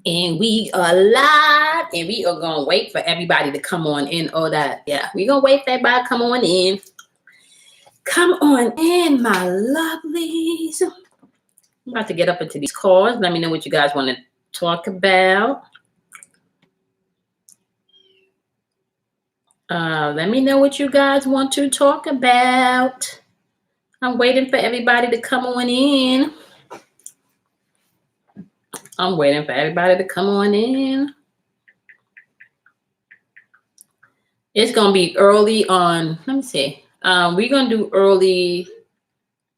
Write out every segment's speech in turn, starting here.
And we are live, and we are gonna wait for everybody to come on in. All that, yeah, we gonna wait for everybody to come on in. Come on in, my lovelies. I'm about to get up into these calls. Let me know what you guys want to talk about. Let me know what you guys want to talk about. I'm waiting for everybody to come on in. I'm waiting for everybody to come on in. It's going to be early on. Let me see. We're going to do early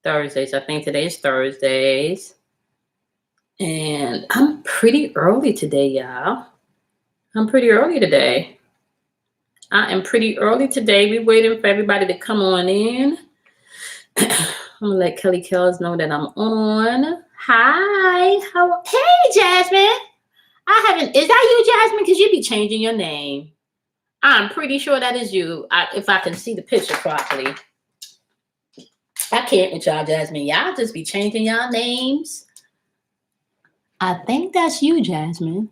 Thursdays. I think today is Thursdays. And I'm pretty early today, y'all. I'm pretty early today. I am pretty early today. We're waiting for everybody to come on in. I'm going to let Kelly Kells know that I'm on. Hi. Hey, Jasmine. Is that you, Jasmine? Because you be changing your name. I'm pretty sure that is you. If I can see the picture properly. I can't with y'all, Jasmine. Y'all just be changing y'all names. I think that's you, Jasmine.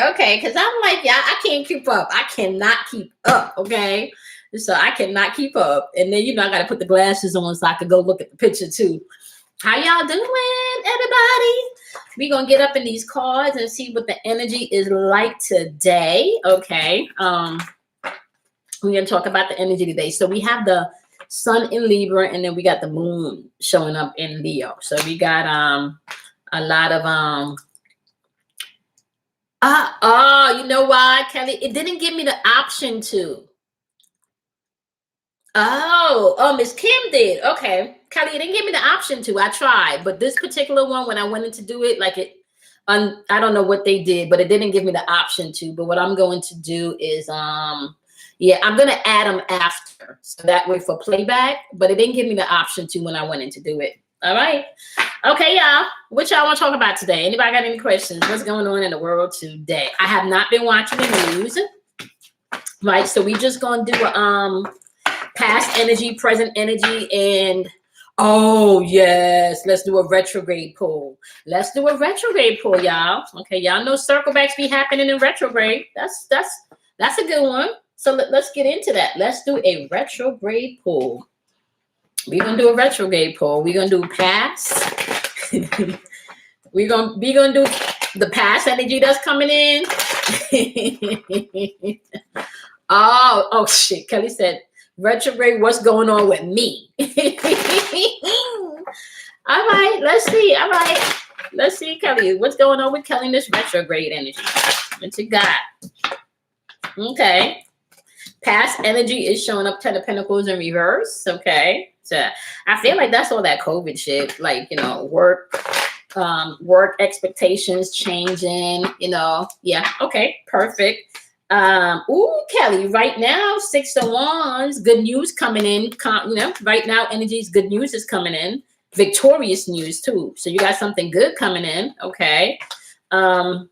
Okay. Because I'm like, y'all, I can't keep up. I cannot keep up, okay? So I cannot keep up. And then, I got to put the glasses on so I can go look at the picture, too. How y'all doing, everybody? We're going to get up in these cards and see what the energy is like today, okay? We're going to talk about the energy today. So we have the sun in Libra, and then we got the moon showing up in Leo. So we got a lot of... you know why, Kelly? It didn't give me the option to. Oh, Miss Kim did. Okay. Kelly, it didn't give me the option to. I tried. But this particular one, when I went in to do it, I don't know what they did, but it didn't give me the option to. But what I'm going to do is, I'm going to add them after. So that way for playback. But it didn't give me the option to when I went in to do it. All right. Okay, y'all. What y'all want to talk about today? Anybody got any questions? What's going on in the world today? I have not been watching the news. Right. So we just going to do past energy, present energy, and yes, let's do a retrograde pull. Let's do a retrograde pull, y'all. Okay, y'all know circle backs be happening in retrograde. That's a good one. So let's get into that. Let's do a retrograde pull. We're gonna do a retrograde pull. We're gonna do past. we're gonna do the past energy that's coming in. Oh shit. Kelly said retrograde, what's going on with me? All right, let's see. All right, let's see, Kelly. What's going on with Kelly in this retrograde energy? What you got? Okay. Past energy is showing up 10 of Pentacles in reverse. Okay. So I feel like that's all that COVID shit. Like, work expectations changing, Yeah. Okay. Perfect. Kelly, right now, 6 of Wands, good news coming in. Right now, energies, good news is coming in. Victorious news too. So you got something good coming in. Okay. Now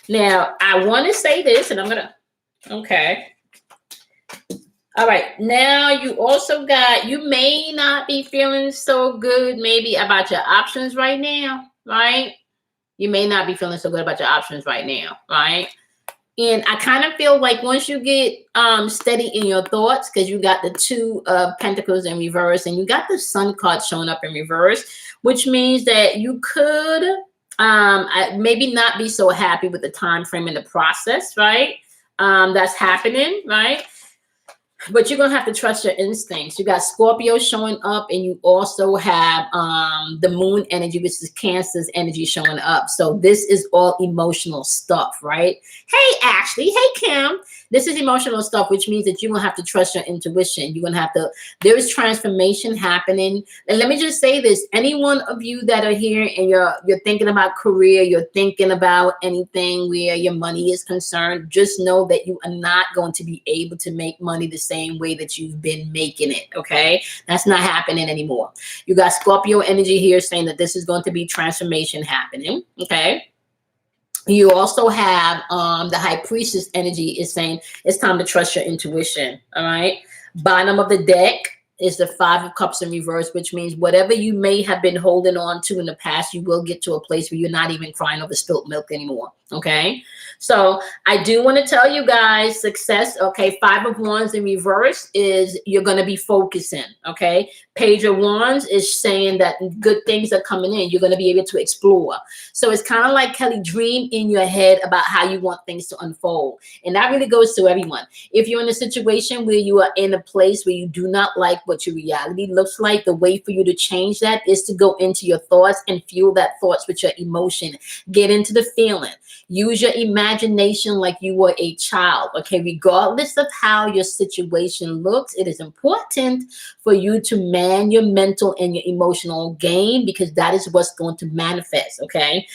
I want to say this, and I'm gonna. Okay. All right. Now you also you may not be feeling so good, maybe about your options right now, right? You may not be feeling so good about your options right now, right? And I kind of feel like once you get steady in your thoughts, because you got the 2 of Pentacles in reverse and you got the Sun card showing up in reverse, which means that you could maybe not be so happy with the time frame in the process, right? That's happening, right? But you're going to have to trust your instincts. You got Scorpio showing up, and you also have the moon energy, which is Cancer's energy showing up. So this is all emotional stuff, right? Hey, Ashley. Hey, Kim. This is emotional stuff, which means that you're going to have to trust your intuition. You're going to have to, there is transformation happening. And let me just say this. Any one of you that are here and you're thinking about career, you're thinking about anything where your money is concerned, just know that you are not going to be able to make money the same way that you've been making it, okay? That's not happening anymore. You got Scorpio energy here saying that this is going to be transformation happening, okay? You also have the High Priestess energy is saying it's time to trust your intuition, all right? Bottom of the deck, is the Five of Cups in reverse, which means whatever you may have been holding on to in the past, you will get to a place where you're not even crying over spilt milk anymore. Okay. So I do want to tell you guys success. Okay. Five of Wands in reverse is you're going to be focusing. Okay. Page of Wands is saying that good things are coming in. You're going to be able to explore. So it's kind of like, Kelly, dream in your head about how you want things to unfold. And that really goes to everyone. If you're in a situation where you are in a place where you do not like what your reality looks like, the way for you to change that is to go into your thoughts and fuel that thoughts with your emotion. Get into the feeling. Use your imagination like you were a child. Okay, regardless of how your situation looks, it is important for you to man your mental and your emotional game, because that is what's going to manifest. Okay,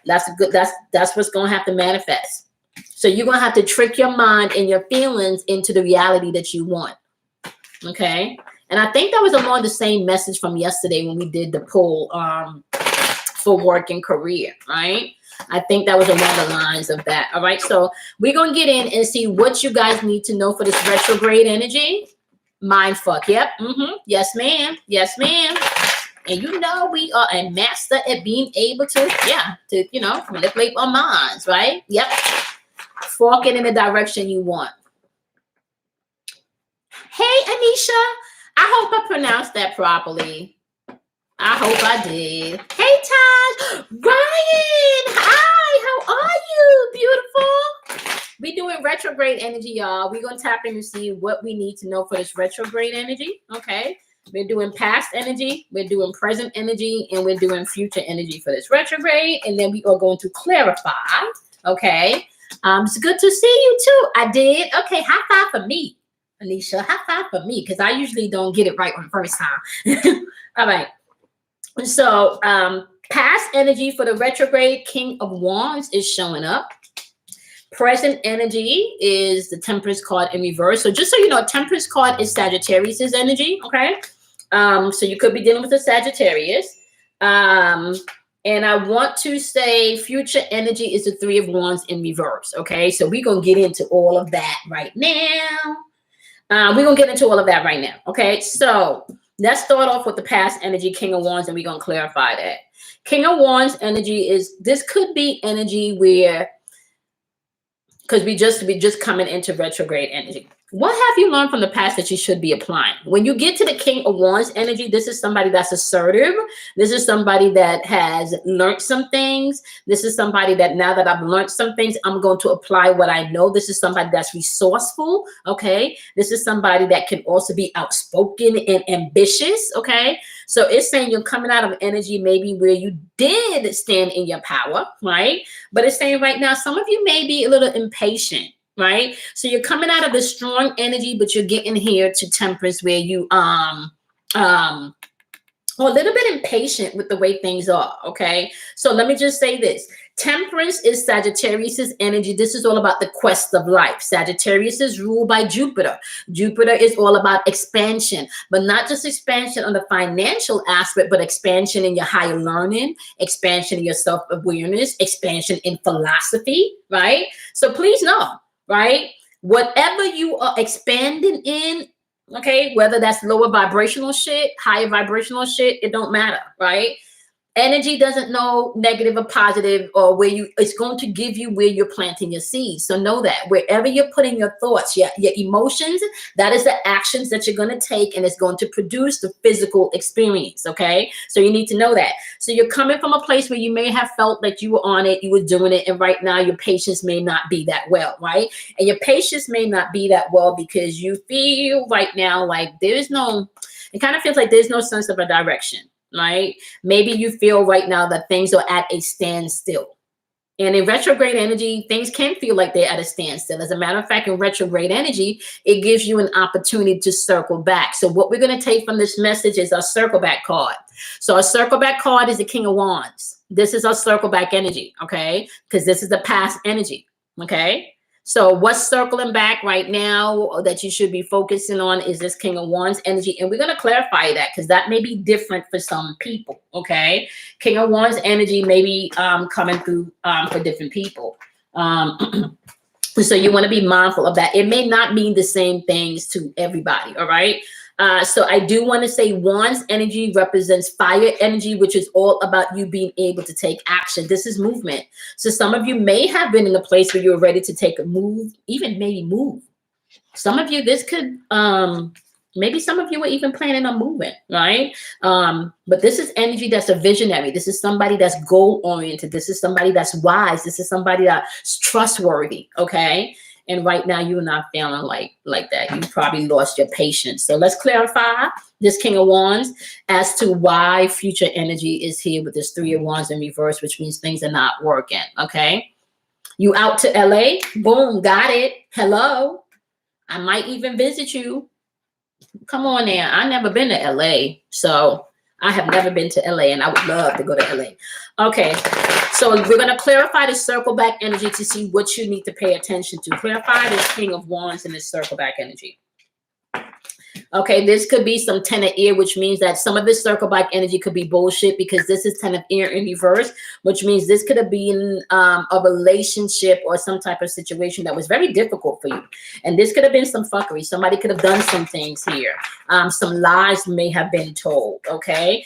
that's good. That's what's going to have to manifest. So you're going to have to trick your mind and your feelings into the reality that you want. Okay. And I think that was along the same message from yesterday when we did the poll for work and career, right? I think that was along the lines of that. All right. So we're going to get in and see what you guys need to know for this retrograde energy. Mind fuck. Yep. Yes, ma'am. Yes, ma'am. And you know, we are a master at being able to, manipulate our minds, right? Yep. Fork it in the direction you want. Hey, Anisha. I hope I pronounced that properly. I hope I did. Hey, Taj. Ryan. Hi. How are you? Beautiful. We're doing retrograde energy, y'all. We're going to tap in and see what we need to know for this retrograde energy. Okay. We're doing past energy. We're doing present energy. And we're doing future energy for this retrograde. And then we are going to clarify. Okay. It's good to see you, too. I did. Okay. High five for me. Anisha, high five for me, because I usually don't get it right on the first time. All right. So past energy for the retrograde King of Wands is showing up. Present energy is the Temperance card in reverse. So just so you know, Temperance card is Sagittarius's energy. Okay. So you could be dealing with a Sagittarius. And I want to say future energy is the Three of Wands in reverse. Okay. So we're going to get into all of that right now. We're going to get into all of that right now. Okay, so let's start off with the past energy, King of Wands, and we're going to clarify that. King of Wands energy this could be energy where, because we just coming into retrograde energy. What have you learned from the past that you should be applying? When you get to the King of Wands energy, this is somebody that's assertive. This is somebody that has learned some things. This is somebody that now that I've learned some things, I'm going to apply what I know. This is somebody that's resourceful. Okay. This is somebody that can also be outspoken and ambitious. Okay. So it's saying you're coming out of energy maybe where you did stand in your power, right? But it's saying right now, some of you may be a little impatient. Right. So you're coming out of the strong energy, but you're getting here to Temperance where you are a little bit impatient with the way things are. Okay. So let me just say this. Temperance is Sagittarius's energy. This is all about the quest of life. Sagittarius is ruled by Jupiter. Jupiter is all about expansion, but not just expansion on the financial aspect, but expansion in your higher learning, expansion in your self-awareness, expansion in philosophy, right? So please know, right? Whatever you are expanding in, okay, whether that's lower vibrational shit, higher vibrational shit, it don't matter, right? Energy doesn't know negative or positive, or it's going to give you where you're planting your seeds. So know that wherever you're putting your thoughts, your emotions, that is the actions that you're going to take, and it's going to produce the physical experience. Okay. So you need to know that. So you're coming from a place where you may have felt that you were on it, you were doing it. And right now your patience may not be that well. Right. And your patience may not be that well because you feel right now like it kind of feels like there's no sense of a direction. Right? Maybe you feel right now that things are at a standstill. And in retrograde energy, things can feel like they're at a standstill. As a matter of fact, in retrograde energy, it gives you an opportunity to circle back. So what we're going to take from this message is our circle back card. So our circle back card is the King of Wands. This is our circle back energy, okay? Because this is the past energy, okay? So what's circling back right now that you should be focusing on is this King of Wands energy. And we're going to clarify that because that may be different for some people. Okay. King of Wands energy may be coming through for different people. So you want to be mindful of that. It may not mean the same things to everybody. All right. So I do want to say Wands energy represents fire energy, which is all about you being able to take action. This is movement. So some of you may have been in a place where you're ready to take a move, even maybe move. Some of you, this could, maybe some of you were even planning on moving, right? But this is energy that's a visionary. This is somebody that's goal oriented. This is somebody that's wise. This is somebody that's trustworthy, okay? And right now you're not feeling like that. You probably lost your patience. So let's clarify this King of Wands as to why future energy is here with this Three of Wands in reverse, which means things are not working, okay? You out to LA? Boom, got it. Hello. I might even visit you. Come on now. I've never been to LA. So I have never been to LA and I would love to go to LA. Okay. So we're going to clarify the circle back energy to see what you need to pay attention to. Clarify this King of Wands and this circle back energy. Okay, this could be some Ten of Air, which means that some of this circle back energy could be bullshit because this is Ten of Air in reverse, which means this could have been a relationship or some type of situation that was very difficult for you. And this could have been some fuckery. Somebody could have done some things here. Some lies may have been told, okay?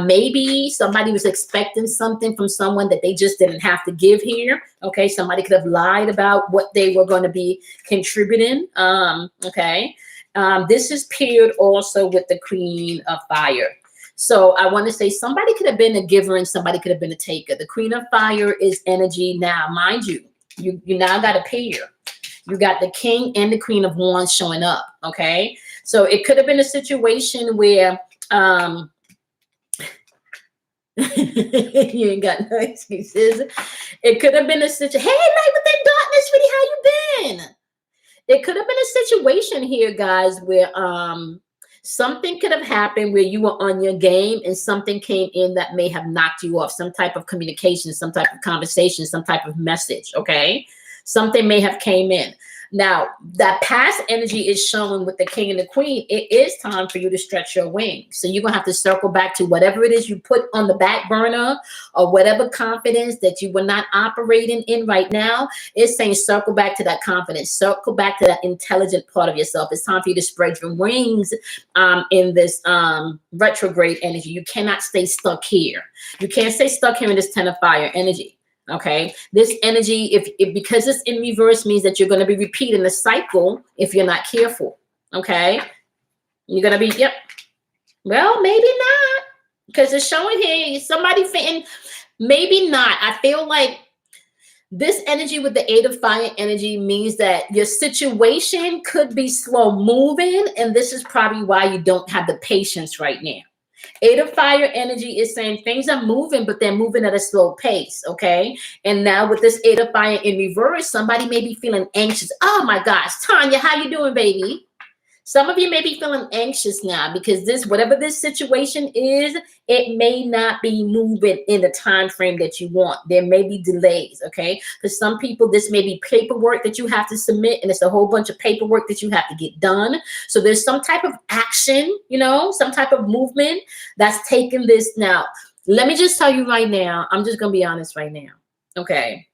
Maybe somebody was expecting something from someone that they just didn't have to give here, okay? Somebody could have lied about what they were going to be contributing, okay? This is paired also with the Queen of Fire. So I want to say somebody could have been a giver and somebody could have been a taker. The Queen of Fire is energy now. Mind you, you now got a pair. You got the King and the Queen of Wands showing up, okay? So it could have been a situation where you ain't got no excuses. It could have been a situation. Hey, Light Within Darkness, sweetie, how you been? It could have been a situation here, guys, where something could have happened where you were on your game and something came in that may have knocked you off. Some type of communication, some type of conversation, some type of message, okay? Something may have came in. Now, that past energy is shown with the King and the Queen. It is time for you to stretch your wings. So you're going to have to circle back to whatever it is you put on the back burner or whatever confidence that you were not operating in right now. It's saying circle back to that confidence. Circle back to that intelligent part of yourself. It's time for you to spread your wings in this retrograde energy. You cannot stay stuck here. You can't stay stuck here in this Ten of Fire energy. Okay, this energy, if because it's in reverse, means that you're going to be repeating the cycle if you're not careful. Okay, you're going to be, yep. Well, maybe not, because it's showing here somebody fitting. Maybe not. I feel like this energy with the Eight of Fire energy means that your situation could be slow moving, and this is probably why you don't have the patience right now. Eight of Fire energy is saying things are moving, but they're moving at a slow pace, okay? And now with this Eight of Fire in reverse, somebody may be feeling anxious. Oh my gosh, Tanya, how you doing, baby? Some of you may be feeling anxious now because this, whatever this situation is, it may not be moving in the time frame that you want. There may be delays, okay? For some people, this may be paperwork that you have to submit, and it's a whole bunch of paperwork that you have to get done. So there's some type of action, you know, some type of movement that's taking this. Now, let me just tell you right now, I'm just going to be honest right now, okay?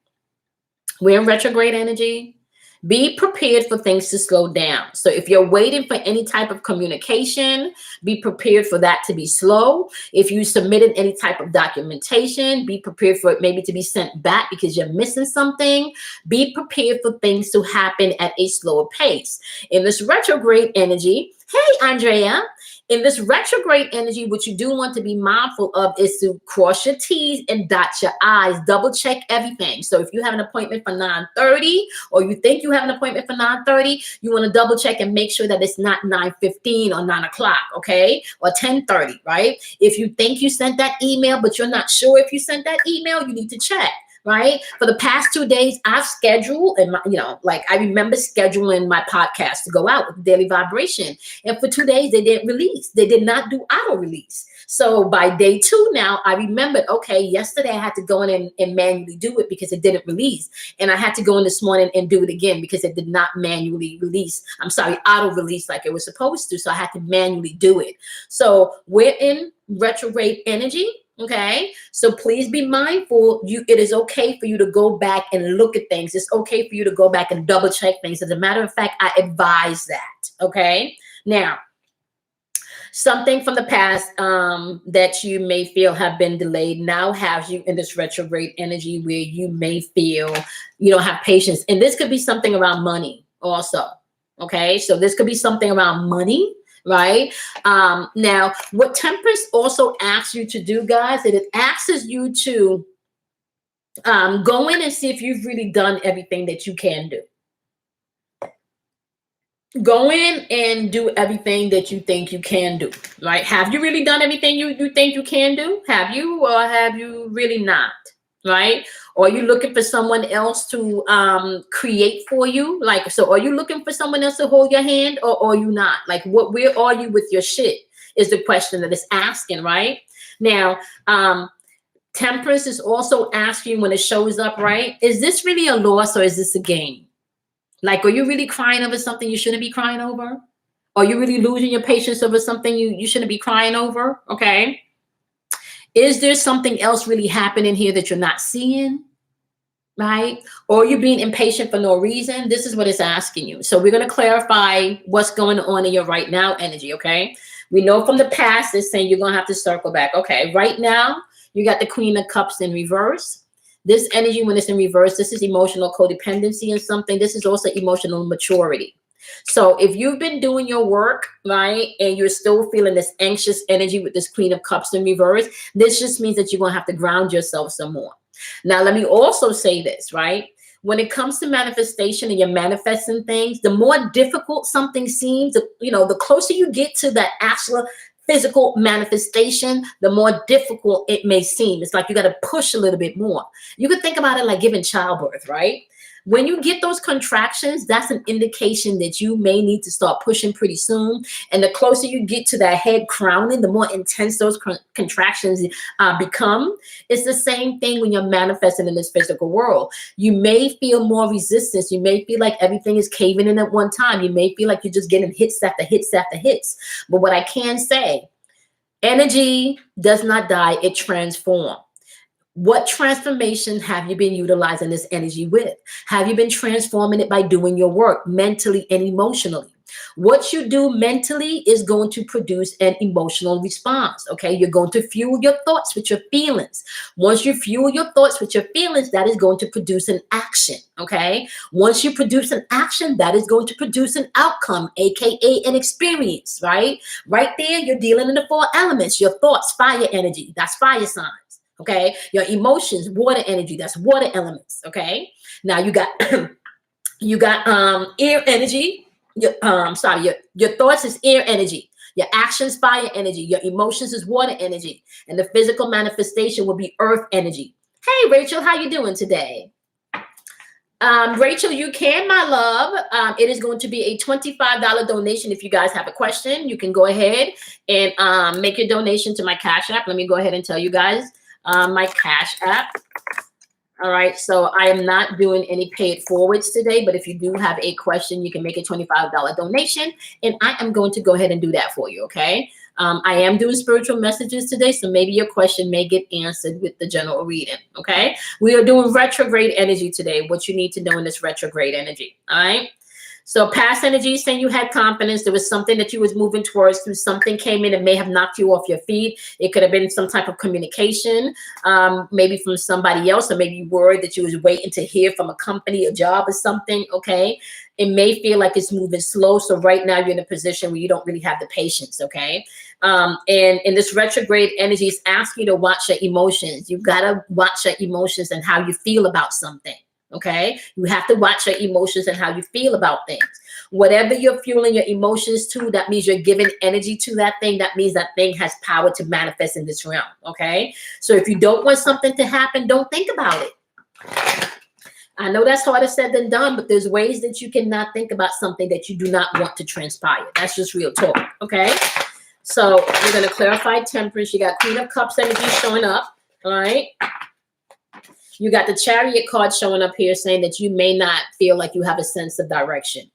We're in retrograde energy. Be prepared for things to slow down. So if you're waiting for any type of communication, be prepared for that to be slow. If you submitted any type of documentation, be prepared for it maybe to be sent back because you're missing something. Be prepared for things to happen at a slower pace. In this retrograde energy, hey, Andrea, in this retrograde energy, what you do want to be mindful of is to cross your T's and dot your I's. Double check everything. So if you have an appointment for 9:30 or you think you have an appointment for 9:30, you want to double check and make sure that it's not 9:15 or 9 o'clock, okay? Or 10:30, right? If you think you sent that email, but you're not sure if you sent that email, you need to check. Right? For the past 2 days, I've scheduled, and like I remember scheduling my podcast to go out with Daily Vibration. And for 2 days, they didn't release. They did not do auto release. So by day 2 now, I remembered, okay, yesterday I had to go in and manually do it because it didn't release. And I had to go in this morning and do it again because it did not manually release. I'm sorry, auto release like it was supposed to. So I had to manually do it. So we're in retrograde energy. Okay, so please be mindful. It is okay for you to go back and look at things. It's okay for you to go back and double check things. As a matter of fact, I advise that. Okay, now Something from the past that you may feel have been delayed now has you in this retrograde energy where you may feel you don't have patience. And this could be something around money also. Okay, so this could be something around money, right? Now, what Temperance also asks you to do, guys, it asks you to go in and see if you've really done everything that you can do. Go in and do everything that you think you can do, right? Have you really done everything you think you can do? Have you, or have you really not, right? Or are you looking for someone else to create for you? Like, so are you looking for someone else to hold your hand, or are you not? Like, where are you with your shit is the question that it's asking, right? Now, Temperance is also asking when it shows up, right? Is this really a loss or is this a gain? Like, are you really crying over something you shouldn't be crying over? Are you really losing your patience over something you shouldn't be crying over? Okay. Is there something else really happening here that you're not seeing? Right? Or are you being impatient for no reason? This is what it's asking you. So we're going to clarify what's going on in your right now energy. Okay. We know from the past, it's saying you're going to have to circle back. Okay. Right now, you got the Queen of Cups in reverse. This energy, when it's in reverse, this is emotional codependency and something. This is also emotional maturity. So if you've been doing your work, right, and you're still feeling this anxious energy with this Queen of Cups in reverse, this just means that you're going to have to ground yourself some more. Now, let me also say this, right? When it comes to manifestation and you're manifesting things, the more difficult something seems, the closer you get to that actual physical manifestation, the more difficult it may seem. It's like you got to push a little bit more. You could think about it like giving childbirth, right? When you get those contractions, that's an indication that you may need to start pushing pretty soon. And the closer you get to that head crowning, the more intense those contractions become. It's the same thing when you're manifesting in this physical world. You may feel more resistance. You may feel like everything is caving in at one time. You may feel like you're just getting hits after hits after hits. But what I can say, energy does not die, it transforms. What transformation have you been utilizing this energy with? Have you been transforming it by doing your work mentally and emotionally? What you do mentally is going to produce an emotional response, okay? You're going to fuel your thoughts with your feelings. Once you fuel your thoughts with your feelings, that is going to produce an action, okay? Once you produce an action, that is going to produce an outcome, aka an experience, right? Right there, you're dealing in the four elements. Your thoughts, fire energy, that's fire signs. Okay, your emotions, water energy, that's water elements. Okay, now you got air energy. Your thoughts is air energy. Your actions, fire energy. Your emotions is water energy, and the physical manifestation will be earth energy. Hey, Rachel, how you doing today? Rachel, you can, my love. It is going to be a $25 donation. If you guys have a question, you can go ahead and make your donation to my Cash App. Let me go ahead and tell you guys. My Cash App. All right, so I am not doing any pay it forwards today, but if you do have a question, you can make a $25 donation, and I am going to go ahead and do that for you, okay? I am doing spiritual messages today, so maybe your question may get answered with the general reading, okay? We are doing retrograde energy today, what you need to know in this retrograde energy, all right? So past energy saying you had confidence. There was something that you was moving towards. Something came in and may have knocked you off your feet. It could have been some type of communication, maybe from somebody else, or maybe word that you was waiting to hear from a company, a job or something, okay? It may feel like it's moving slow. So right now you're in a position where you don't really have the patience, okay? And in this retrograde energy, it's asking you to watch your emotions. You got to watch your emotions and how you feel about something. Okay, you have to watch your emotions and how you feel about things. Whatever you're fueling your emotions to, that means you're giving energy to that thing. That means that thing has power to manifest in this realm. Okay, so if you don't want something to happen, don't think about it. I know that's harder said than done, but there's ways that you cannot think about something that you do not want to transpire. That's just real talk. Okay, so we're going to clarify Temperance. You got Queen of Cups energy showing up. All right. You got the Chariot card showing up here saying that you may not feel like you have a sense of direction,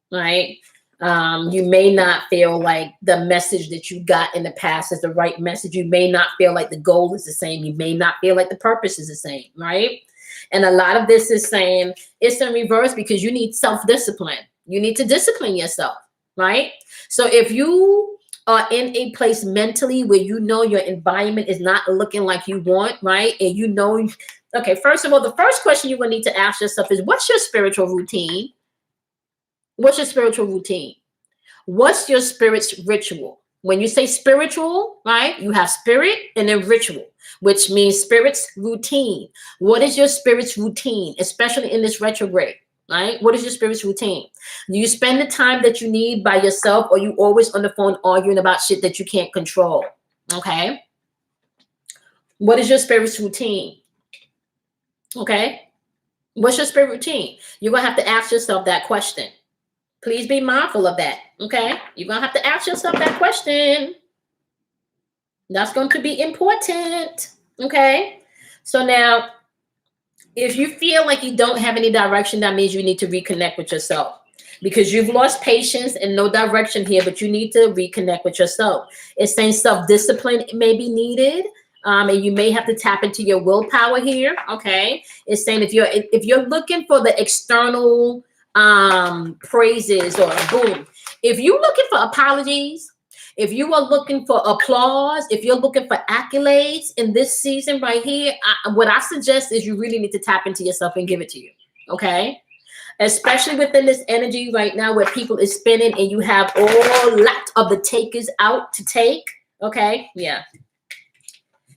right? You may not feel like the message that you got in the past is the right message. You may not feel like the goal is the same. You may not feel like the purpose is the same, right? And a lot of this is saying it's in reverse because you need self-discipline. You need to discipline yourself, right? So if you are in a place mentally where you know your environment is not looking like you want, right? And you know, okay, first of all, the first question you're going to need to ask yourself is, what's your spiritual routine? What's your spiritual routine? What's your spirit's ritual? When you say spiritual, right, you have spirit and then ritual, which means spirit's routine. What is your spirit's routine, especially in this retrograde? Right? What is your spirit's routine? Do you spend the time that you need by yourself, or you always on the phone arguing about shit that you can't control? Okay. What is your spirit's routine? Okay. What's your spirit routine? You're going to have to ask yourself that question. Please be mindful of that. Okay. You're going to have to ask yourself that question. That's going to be important. Okay. So now, if you feel like you don't have any direction, that means you need to reconnect with yourself, because you've lost patience and no direction here, but you need to reconnect with yourself. It's saying self-discipline may be needed. And you may have to tap into your willpower here. Okay. It's saying if you're looking for the external praises, or boom, if you're looking for apologies, if you are looking for applause, if you're looking for accolades in this season right here, what I suggest is you really need to tap into yourself and give it to you. Okay. Especially within this energy right now where people is spinning and you have all lot of the takers out to take. Okay. Yeah.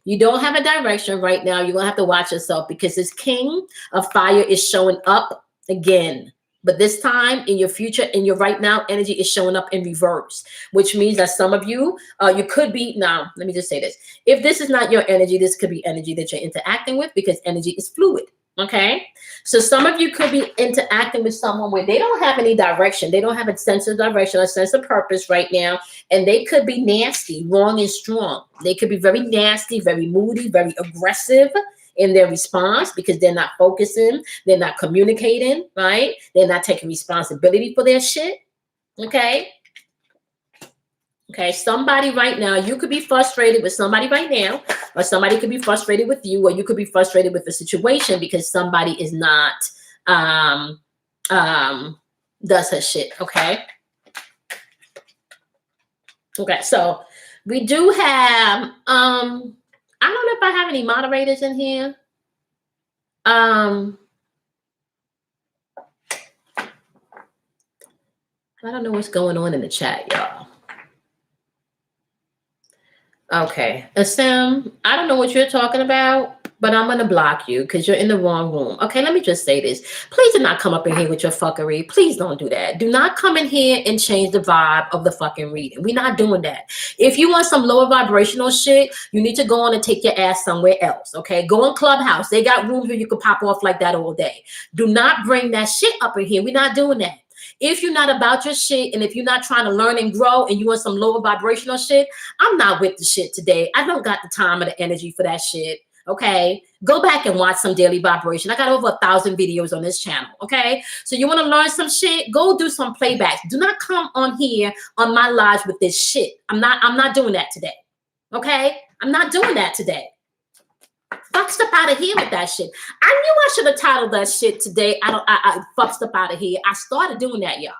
You don't have a direction right now. You're going to have to watch yourself, because this king of fire is showing up again. But this time in your future, in your right now energy is showing up in reverse, which means that some of you, you could be, now, let me just say this. If this is not your energy, this could be energy that you're interacting with, because energy is fluid. Okay. So some of you could be interacting with someone where they don't have any direction. They don't have a sense of direction, a sense of purpose right now. And they could be nasty, wrong and strong. They could be very nasty, very moody, very aggressive in their response, because they're not focusing. They're not communicating, right? They're not taking responsibility for their shit. Okay. Okay, somebody right now, you could be frustrated with somebody right now, or somebody could be frustrated with you, or you could be frustrated with the situation because somebody is not does her shit. Okay. Okay, so we do have I don't know if I have any moderators in here. I don't know what's going on in the chat, y'all. Okay, Asim, I don't know what you're talking about, but I'm going to block you because you're in the wrong room. Okay, let me just say this. Please do not come up in here with your fuckery. Please don't do that. Do not come in here and change the vibe of the fucking reading. We're not doing that. If you want some lower vibrational shit, you need to go on and take your ass somewhere else, okay? Go on Clubhouse. They got rooms where you can pop off like that all day. Do not bring that shit up in here. We're not doing that. If you're not about your shit, and if you're not trying to learn and grow, and you want some lower vibrational shit, I'm not with the shit today. I don't got the time or the energy for that shit. Okay, go back and watch some daily vibration. I got over 1,000 videos on this channel. Okay, so you want to learn some shit? Go do some playbacks. Do not come on here on my lives with this shit. I'm not doing that today. Okay, I'm not doing that today. Fucked up out of here with that shit. I knew I should have titled that shit today. I fucked up out of here. I started doing that, y'all,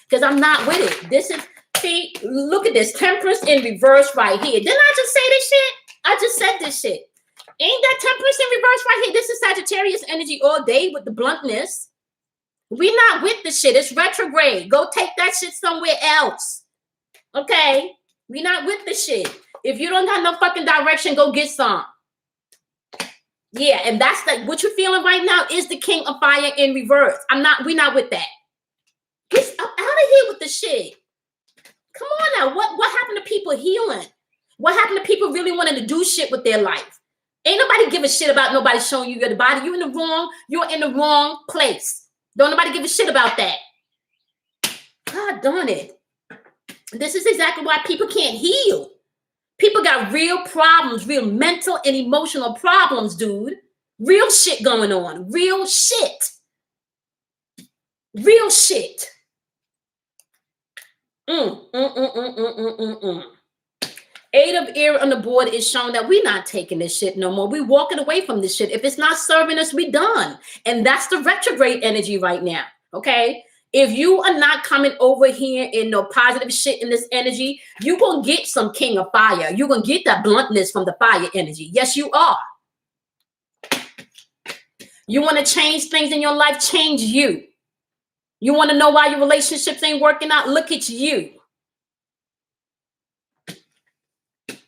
because I'm not with it. This is, see, look at this. Temperance in reverse right here. Didn't I just say this shit? I just said this shit. Ain't that temperance in reverse right here? This is Sagittarius energy all day with the bluntness. We not with the shit. It's retrograde. Go take that shit somewhere else. Okay? We not with the shit. If you don't have no fucking direction, go get some. Yeah, and that's like what you're feeling right now is the king of fire in reverse. We're not with that. Get out of here with the shit. Come on now. What happened to people healing? What happened to people really wanting to do shit with their life? Ain't nobody give a shit about nobody showing you your body. You're in the wrong place. Don't nobody give a shit about that. God darn it. This is exactly why people can't heal. People got real problems, real mental and emotional problems, dude. Real shit going on. Real shit. Real shit. Eight of Air on the board is showing that we're not taking this shit no more. We're walking away from this shit. If it's not serving us, we done. And that's the retrograde energy right now. Okay? If you are not coming over here in no positive shit in this energy, you're going to get some king of fire. You're going to get that bluntness from the fire energy. Yes, you are. You want to change things in your life? Change you. You want to know why your relationships ain't working out? Look at you.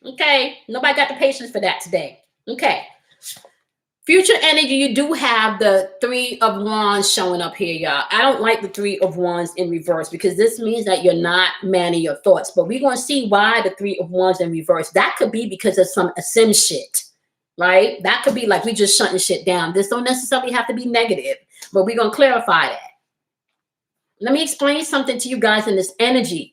Okay. Nobody got the patience for that today. Okay. Future energy, you do have the Three of Wands showing up here, y'all. I don't like the Three of Wands in reverse because this means that you're not manning your thoughts. But we're going to see why the Three of Wands in reverse. That could be because of some sim shit, right? That could be like we just shutting shit down. This don't necessarily have to be negative, but we're going to clarify that. Let me explain something to you guys in this energy.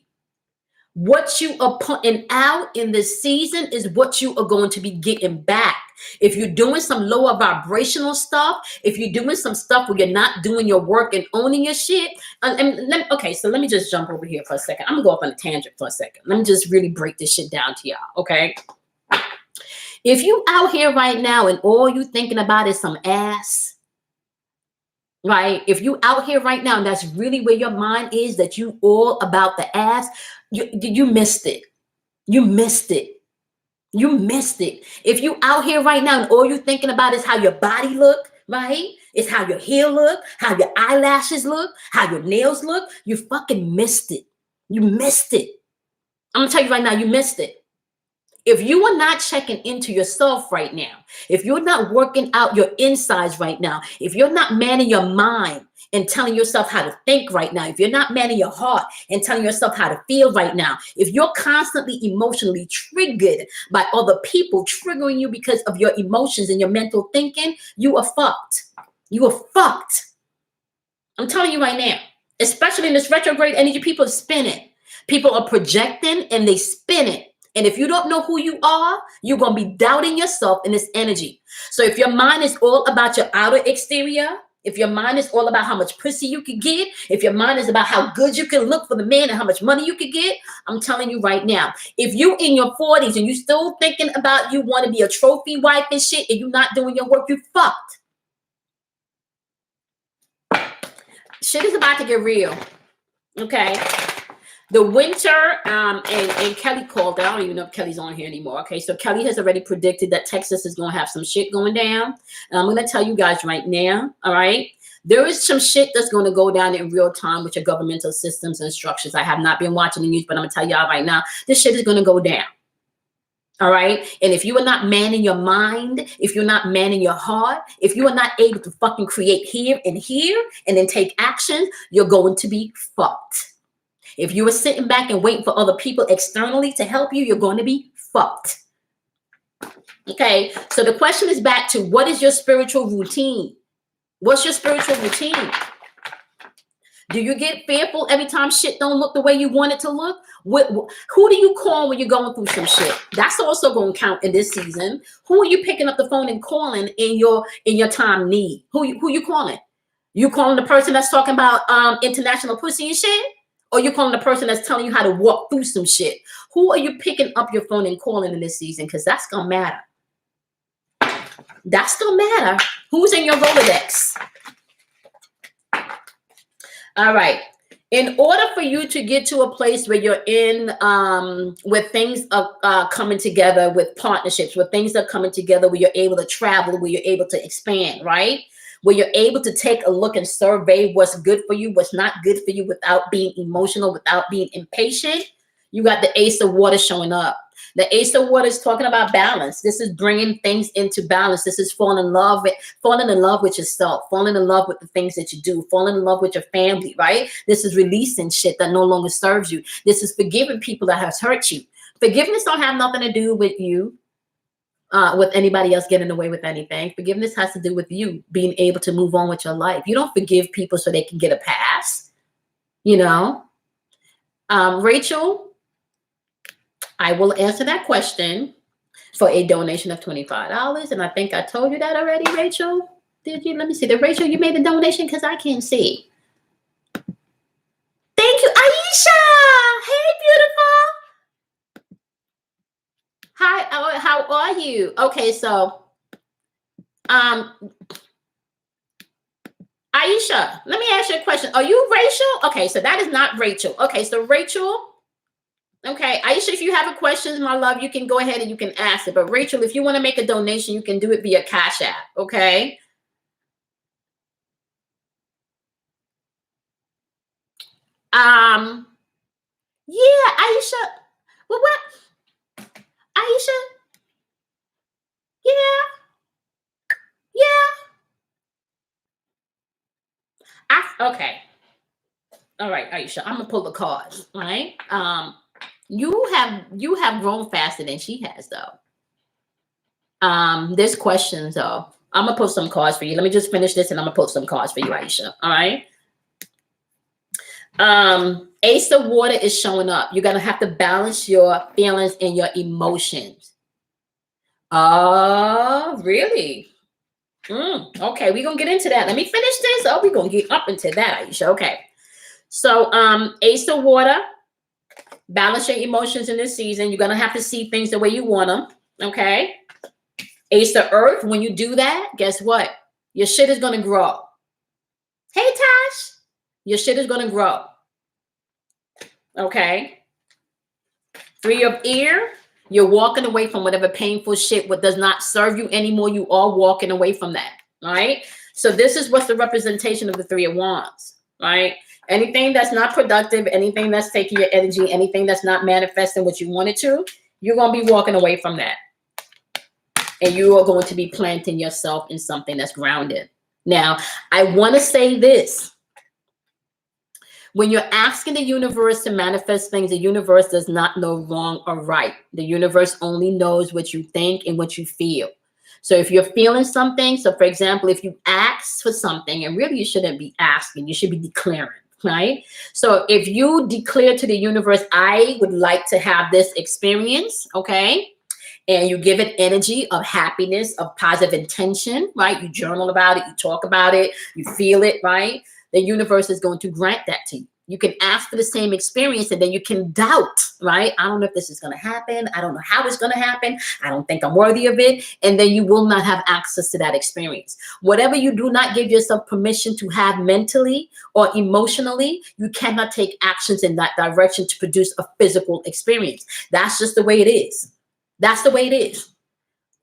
What you are putting out in this season is what you are going to be getting back. If you're doing some lower vibrational stuff, if you're doing some stuff where you're not doing your work and owning your shit. Okay, so let me just jump over here for a second. I'm going to go up on a tangent for a second. Let me just really break this shit down to y'all, okay? If you out here right now and all you thinking about is some ass, right? If you out here right now and that's really where your mind is, that you all about the ass, you missed it. You missed it. You missed it. If you out here right now and all you thinking about is how your body look, right? It's how your hair look, how your eyelashes look, how your nails look, you fucking missed it. You missed it. I'm gonna tell you right now, you missed it. If you are not checking into yourself right now, if you're not working out your insides right now, if you're not manning your mind and telling yourself how to think right now, if you're not manning your heart and telling yourself how to feel right now, if you're constantly emotionally triggered by other people triggering you because of your emotions and your mental thinking, you are fucked. You are fucked. I'm telling you right now, especially in this retrograde energy, people are spinning. People are projecting and they spin it. And if you don't know who you are, you're going to be doubting yourself in this energy. So if your mind is all about your outer exterior, if your mind is all about how much pussy you could get, if your mind is about how good you can look for the man and how much money you could get, I'm telling you right now, if you in your 40s and you still thinking about you want to be a trophy wife and shit and you're not doing your work, you fucked. Shit is about to get real. Okay. The winter, and Kelly called. I don't even know if Kelly's on here anymore. Okay, so Kelly has already predicted that Texas is going to have some shit going down. And I'm going to tell you guys right now, all right? There is some shit that's going to go down in real time with your governmental systems and structures. I have not been watching the news, but I'm going to tell y'all right now, this shit is going to go down. All right. And if you are not manning your mind, if you're not manning your heart, if you are not able to fucking create here and then take action, you're going to be fucked. If you are sitting back and waiting for other people externally to help you, you're going to be fucked. Okay, so the question is back to what is your spiritual routine? What's your spiritual routine? Do you get fearful every time shit don't look the way you want it to look? Who do you call when you're going through some shit? That's also going to count in this season. Who are you picking up the phone and calling in your time need? Who you calling? You calling the person that's talking about international pussy and shit? Or you calling the person that's telling you how to walk through some shit? Who are you picking up your phone and calling in this season? Because that's going to matter. That's going to matter. Who's in your Rolodex? All right. In order for you to get to a place where you're in, where things are coming together with partnerships, where things are coming together, where you're able to travel, where you're able to expand, right? Where you're able to take a look and survey what's good for you, what's not good for you without being emotional, without being impatient. You got the Ace of Water showing up. The Ace of Water is talking about balance. This is bringing things into balance. This is falling in love with yourself, falling in love with the things that you do, falling in love with your family, right? This is releasing shit that no longer serves you. This is forgiving people that has hurt you. Forgiveness don't have nothing to do with you. With anybody else getting away with anything. Forgiveness has to do with you being able to move on with your life. You don't forgive people so they can get a pass, you know. Rachel, I will answer that question for a donation of $25. And I think I told you that already, Rachel. Did you? Let me see. Rachel, you made the donation because I can't see. Thank you, Aisha. Hey, beautiful. Hi, how are you? Okay, so Aisha, let me ask you a question. Are you Rachel? Okay, so that is not Rachel. Okay, so Rachel. Okay, Aisha, if you have a question, my love, you can go ahead and you can ask it. But Rachel, if you want to make a donation, you can do it via Cash App. Okay. Um. Yeah, Aisha. Well, what? Aisha. Yeah. Yeah. Okay. All right, Aisha. I'm gonna pull the cards. All right. You have grown faster than she has, though. There's questions though. I'm gonna post some cards for you. Let me just finish this and I'm gonna post some cards for you, Aisha. All right. Ace of Water is showing up. You're gonna have to balance your feelings and your emotions. Oh, really? Okay, we're gonna get into that. Let me finish this. Oh, we're gonna get up into that, Aisha. Okay. So Ace of Water, balance your emotions in this season. You're gonna have to see things the way you want them. Okay. Ace of Earth, when you do that, guess what? Your shit is gonna grow. Hey Tash, your shit is gonna grow. Okay. Three of Ear, you're walking away from whatever painful shit what does not serve you anymore. You are walking away from that. All right. So this is what's the representation of the Three of Wands. Right. Anything that's not productive, anything that's taking your energy, anything that's not manifesting what you wanted to, you're gonna be walking away from that. And you are going to be planting yourself in something that's grounded. Now, I want to say this. When you're asking the universe to manifest things, the universe does not know wrong or right. The universe only knows what you think and what you feel. So if you're feeling something, so for example, if you ask for something, and really you shouldn't be asking, you should be declaring, right? So if you declare to the universe, I would like to have this experience, okay? And you give it energy of happiness, of positive intention, right? You journal about it, you talk about it, you feel it, right? The universe is going to grant that to you. You can ask for the same experience and then you can doubt, right? I don't know if this is going to happen. I don't know how it's going to happen. I don't think I'm worthy of it. And then you will not have access to that experience. Whatever you do not give yourself permission to have mentally or emotionally, you cannot take actions in that direction to produce a physical experience. That's just the way it is. That's the way it is.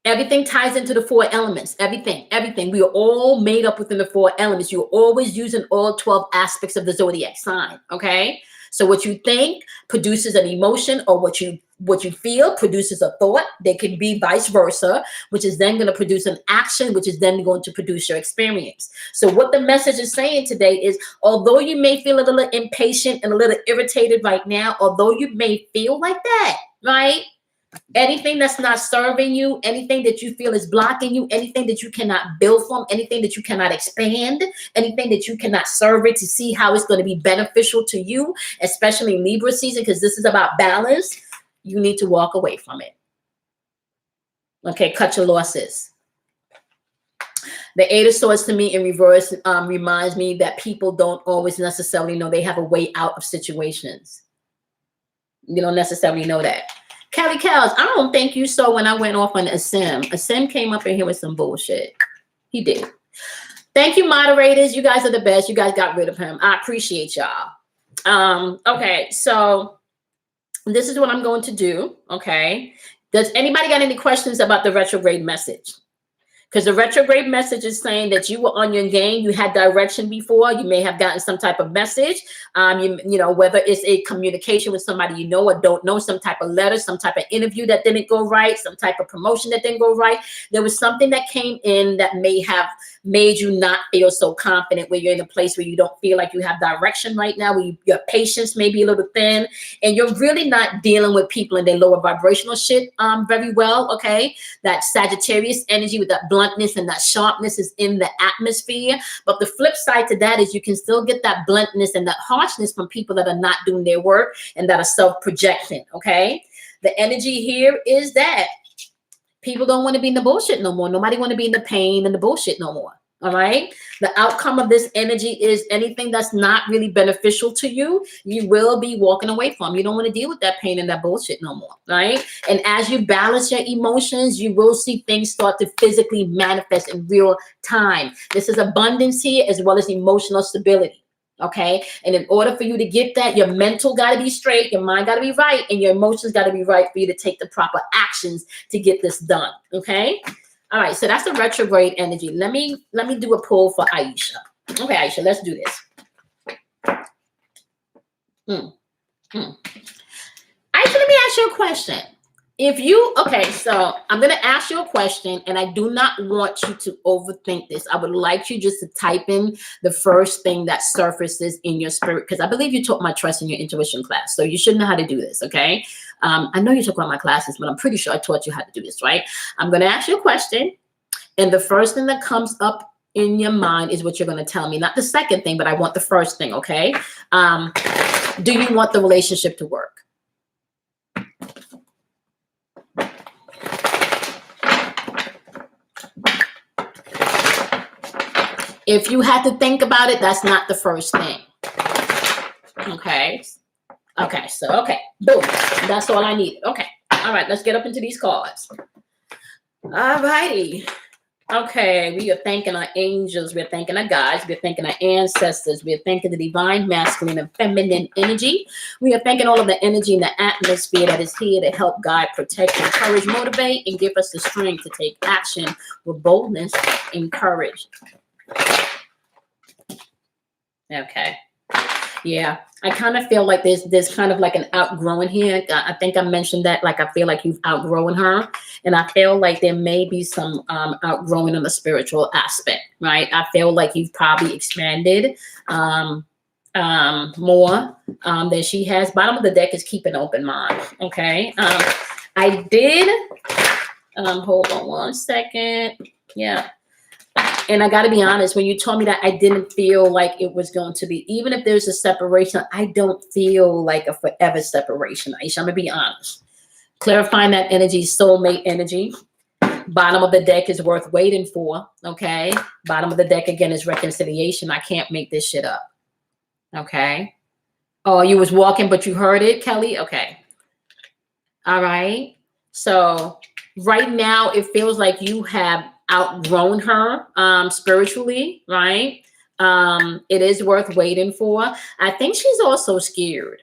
Everything ties into the four elements. Everything. We are all made up within the four elements. You're always using all 12 aspects of the zodiac sign. Okay. So what you think produces an emotion, or what you feel produces a thought. They can be vice versa, which is then going to produce an action, which is then going to produce your experience. So what the message is saying today is, although you may feel a little impatient and a little irritated right now, although you may feel like that, right? Anything that's not serving you, anything that you feel is blocking you, anything that you cannot build from, anything that you cannot expand, anything that you cannot serve it to see how it's going to be beneficial to you, especially in Libra season, because this is about balance, you need to walk away from it. Okay, cut your losses. The Eight of Swords to me in reverse reminds me that people don't always necessarily know they have a way out of situations. You don't necessarily know that. Kelly Kells, I don't think you saw when I went off on Asim. Asim came up in here with some bullshit. He did. Thank you, moderators. You guys are the best. You guys got rid of him. I appreciate y'all. Okay, so this is what I'm going to do. Okay. Does anybody got any questions about the retrograde message? Because the retrograde message is saying that you were on your game. You had direction before. You may have gotten some type of message. You know, whether it's a communication with somebody you know or don't know, some type of letter, some type of interview that didn't go right, some type of promotion that didn't go right. There was something that came in that may have made you not feel so confident, where you're in a place where you don't feel like you have direction right now, where your patience may be a little thin, and you're really not dealing with people in their lower vibrational shit very well, okay? That Sagittarius energy with that bluntness and that sharpness is in the atmosphere. But the flip side to that is you can still get that bluntness and that harshness from people that are not doing their work and that are self-projecting, okay? The energy here is that people don't want to be in the bullshit no more. Nobody want to be in the pain and the bullshit no more. All right. The outcome of this energy is anything that's not really beneficial to you, you will be walking away from. You don't want to deal with that pain and that bullshit no more. Right. And as you balance your emotions, you will see things start to physically manifest in real time. This is abundance here as well as emotional stability. Okay. And in order for you to get that, your mental got to be straight, your mind got to be right, and your emotions got to be right for you to take the proper actions to get this done. Okay. All right, so that's the retrograde energy. Let me do a pull for Aisha. Okay, Aisha, let's do this. Aisha, let me ask you a question. So I'm going to ask you a question, and I do not want you to overthink this. I would like you just to type in the first thing that surfaces in your spirit, because I believe you took my trust in your intuition class, so you should know how to do this, okay? I know you took one of my classes, but I'm pretty sure I taught you how to do this, right? I'm going to ask you a question, and the first thing that comes up in your mind is what you're going to tell me. Not the second thing, but I want the first thing, okay? Do you want the relationship to work? If you had to think about it, that's not the first thing. Okay. Okay. So, okay. Boom. That's all I need. Okay. All right. Let's get up into these cards. All righty. Okay. We are thanking our angels. We're thanking our guides. We're thanking our ancestors. We're thanking the divine masculine and feminine energy. We are thanking all of the energy in the atmosphere that is here to help guide, protect, encourage, motivate, and give us the strength to take action with boldness and courage. Okay. Yeah. I kind of feel like there's kind of like an outgrowing here. I think I mentioned that, like, I feel like you've outgrown her, and I feel like there may be some outgrowing on the spiritual aspect, right? I feel like you've probably expanded more than she has. Bottom of the deck is keep an open mind. Okay. I did, hold on one second. Yeah. And I got to be honest, when you told me that, I didn't feel like it was going to be, even if there's a separation, I don't feel like a forever separation, Aisha. I'm going to be honest. Clarifying that energy, soulmate energy. Bottom of the deck is worth waiting for, okay? Bottom of the deck, again, is reconciliation. I can't make this shit up, okay? Oh, you was walking, but you heard it, Kelly? Okay. All right. So right now, it feels like you have outgrown her spiritually, right? It is worth waiting for. I think she's also scared.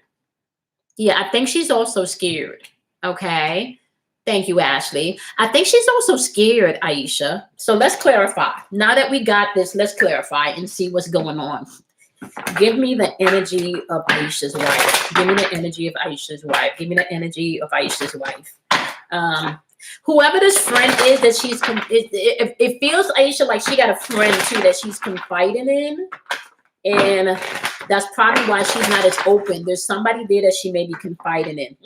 Yeah, I think she's also scared. Okay. Thank you, Ashley. I think she's also scared, Aisha. So let's clarify. Now that we got this, let's clarify and see what's going on. Give me the energy of Aisha's wife. Give me the energy of Aisha's wife. Give me the energy of Aisha's wife. Whoever this friend is that she's, it feels, Aisha, like she got a friend too that she's confiding in. And that's probably why she's not as open. There's somebody there that she may be confiding in.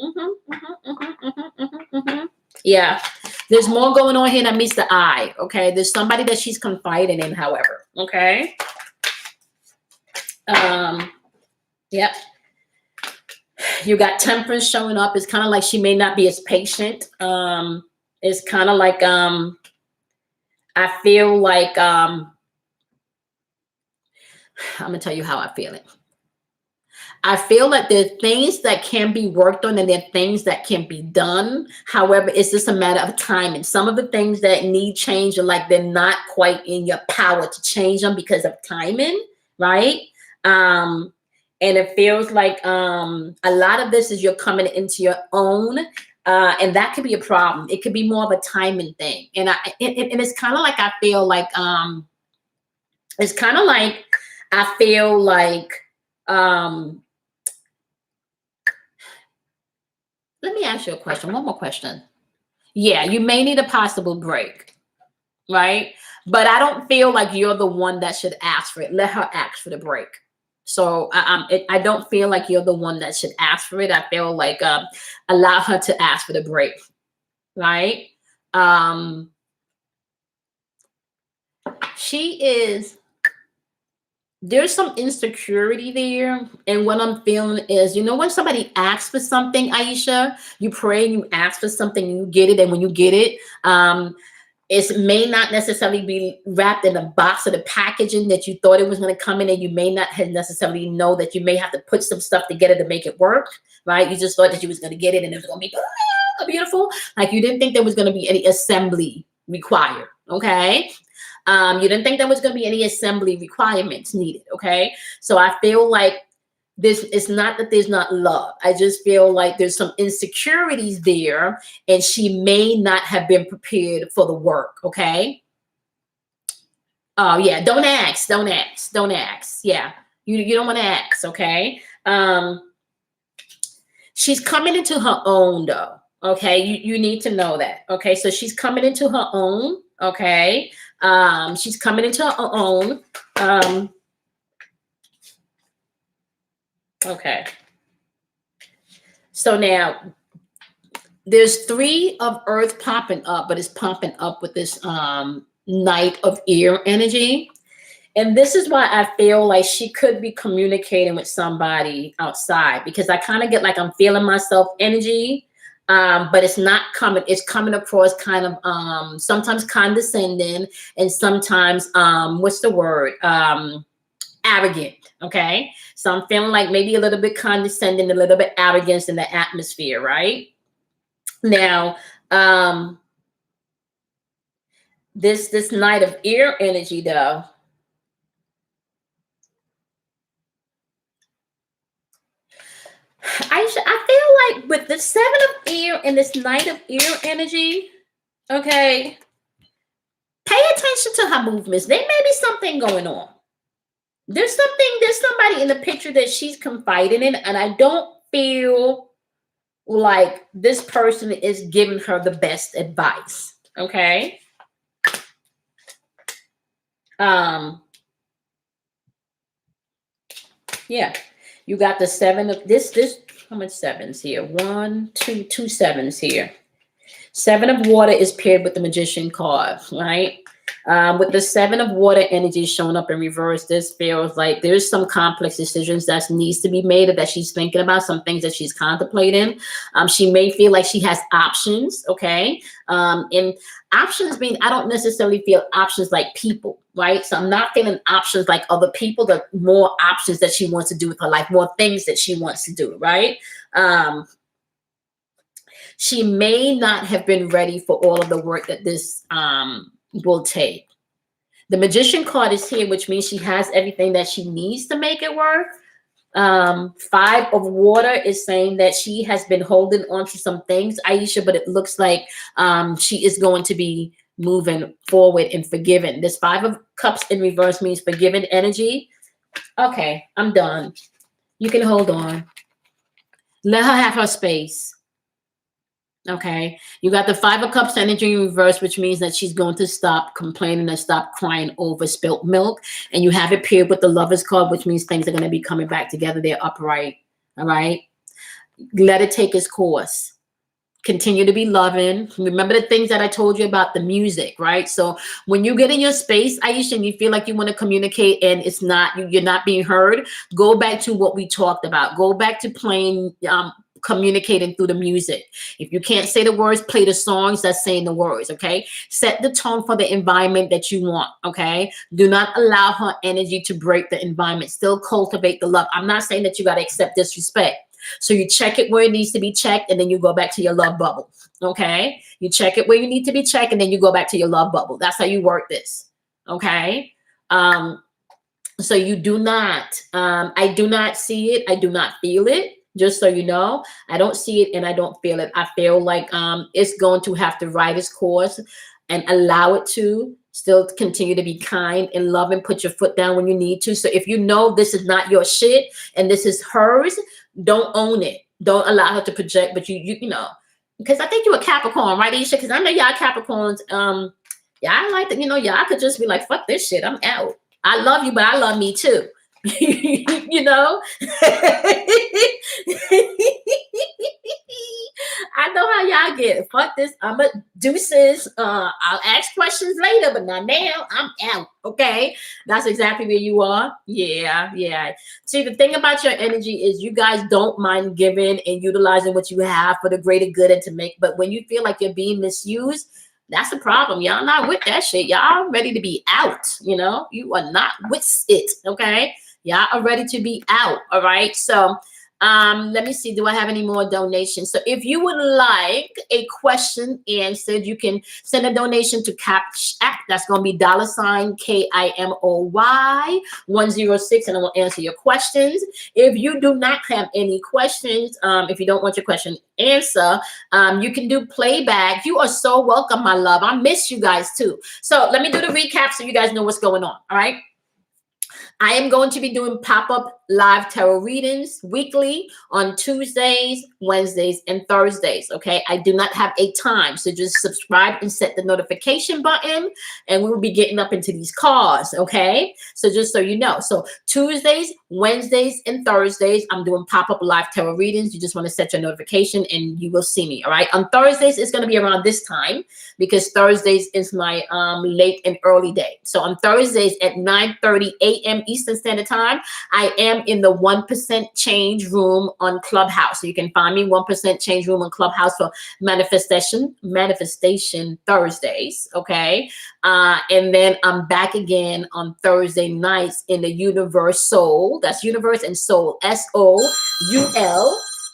Yeah. There's more going on here that meets the eye. Okay. There's somebody that she's confiding in, however. Okay. Yep. You got temperance showing up. It's kind of like she may not be as patient. It's kind of like, I feel like, I'm going to tell you how I feel it. I feel like there are things that can be worked on and there are things that can be done. However, it's just a matter of time. And some of the things that need change are like they're not quite in your power to change them because of timing, right? And it feels like a lot of this is you're coming into your own. And that could be a problem. It could be more of a timing thing. And it's kind of like I feel like it's kind of like I feel like let me ask you a question. One more question. Yeah, you may need a possible break, right? But I don't feel like you're the one that should ask for it. Let her ask for the break. So I don't feel like you're the one that should ask for it. I feel like allow her to ask for the break, right? She is, there's some insecurity there. And what I'm feeling is, you know, when somebody asks for something, Aisha, you pray and you ask for something, you get it. And when you get it, It may not necessarily be wrapped in a box of the packaging that you thought it was going to come in, and you may not have necessarily know that you may have to put some stuff together to make it work, right? You just thought that you was going to get it and it was going to be beautiful. Like you didn't think there was going to be any assembly required, okay? You didn't think there was going to be any assembly requirements needed, okay? So I feel like this, it's not that there's not love. I just feel like there's some insecurities there, and she may not have been prepared for the work, okay? Oh yeah, don't ask, don't ask, don't ask. Yeah, you don't want to ask, okay? She's coming into her own though, okay? You need to know that, okay? So she's coming into her own, okay? She's coming into her own. Okay. So now there's 3 of Earth popping up, but it's popping up with this Knight of Air energy. And this is why I feel like she could be communicating with somebody outside, because I kind of get like I'm feeling myself energy, but it's not coming. It's coming across kind of sometimes condescending, and sometimes what's the word? Arrogant. Okay, so I'm feeling like maybe a little bit condescending, a little bit arrogance in the atmosphere, right? Now, this Knight of Air energy though, I feel like with the 7 of Air and this Knight of Air energy, okay, pay attention to her movements. There may be something going on. There's somebody in the picture that she's confiding in, and I don't feel like this person is giving her the best advice. Okay. Yeah, you got the 7 of this, how much 7s here? 1, 2, 2 7s here. 7 of water is paired with the Magician card, right? With the 7 of water energy showing up in reverse, this feels like there's some complex decisions that needs to be made, or that she's thinking about, some things that she's contemplating. She may feel like she has options, okay? And options mean, I don't necessarily feel options like people, right? So I'm not feeling options like other people, but more options that she wants to do with her life, more things that she wants to do, right? She may not have been ready for all of the work that this will take. The Magician card is here, which means she has everything that she needs to make it work. 5 of water is saying that she has been holding on to some things, Aisha, but it looks like she is going to be moving forward and forgiven. This 5 of cups in reverse means forgiven energy. Okay, I'm done. You can hold on. Let her have her space. Okay, you got the 5 of cups energy in reverse, which means that she's going to stop complaining and stop crying over spilt milk. And you have it paired with the Lovers card, which means things are going to be coming back together. They're upright. All right, let it take its course. Continue to be loving. Remember the things that I told you about the music, right? So when you get in your space, Aisha, and you feel like you want to communicate and it's not, you're not being heard, go back to what we talked about. Go back to playing communicating through the music. If you can't say the words, play the songs that's saying the words, okay? Set the tone for the environment that you want, okay? Do not allow her energy to break the environment. Still cultivate the love. I'm not saying that you got to accept disrespect. So you check it where it needs to be checked, and then you go back to your love bubble, okay? You check it where you need to be checked, and then you go back to your love bubble. That's how you work this, okay? So you do not, I do not see it. I do not feel it. Just so you know, I don't see it and I don't feel it. I feel like it's going to have to ride its course and allow it to still continue to be kind and loving. Put your foot down when you need to. So if you know this is not your shit and this is hers, don't own it. Don't allow her to project. But you know, because I think you're a Capricorn, right, Isha? Because I know y'all Capricorns. Yeah, I like that. You know, y'all could just be like, fuck this shit. I'm out. I love you, but I love me too. You know, I know how y'all get. Fuck this. I'm a deuces. I'll ask questions later, but not now. I'm out. Okay, that's exactly where you are. Yeah, yeah. See, the thing about your energy is you guys don't mind giving and utilizing what you have for the greater good and to make. But when you feel like you're being misused, That's the problem. Y'all not with that shit. Y'all ready to be out. You know, you are not with it. Okay. Y'all are ready to be out. All right. So let me see. Do I have any more donations? So if you would like a question answered, you can send a donation to Cash App. That's going to be $KIMOY106, and I will answer your questions. If you do not have any questions, if you don't want your question answer, you can do playback. You are so welcome, my love. I miss you guys too. So let me do the recap so you guys know what's going on. All right. I am going to be doing pop-up live tarot readings weekly on Tuesdays, Wednesdays, and Thursdays. Okay. I do not have a time. So just subscribe and set the notification button, and we will be getting up into these cards. Okay. So just so you know. So Tuesdays, Wednesdays, and Thursdays, I'm doing pop-up live tarot readings. You just want to set your notification and you will see me. All right. On Thursdays, it's going to be around this time because Thursdays is my late and early day. So on Thursdays at 9:30 a.m. Eastern Standard Time, I am in the 1% Change Room on Clubhouse. So you can find me 1% Change Room on Clubhouse for manifestation Thursdays. Okay. And then I'm back again on Thursday nights in the Universe Soul. That's Universe and Soul, SOUL.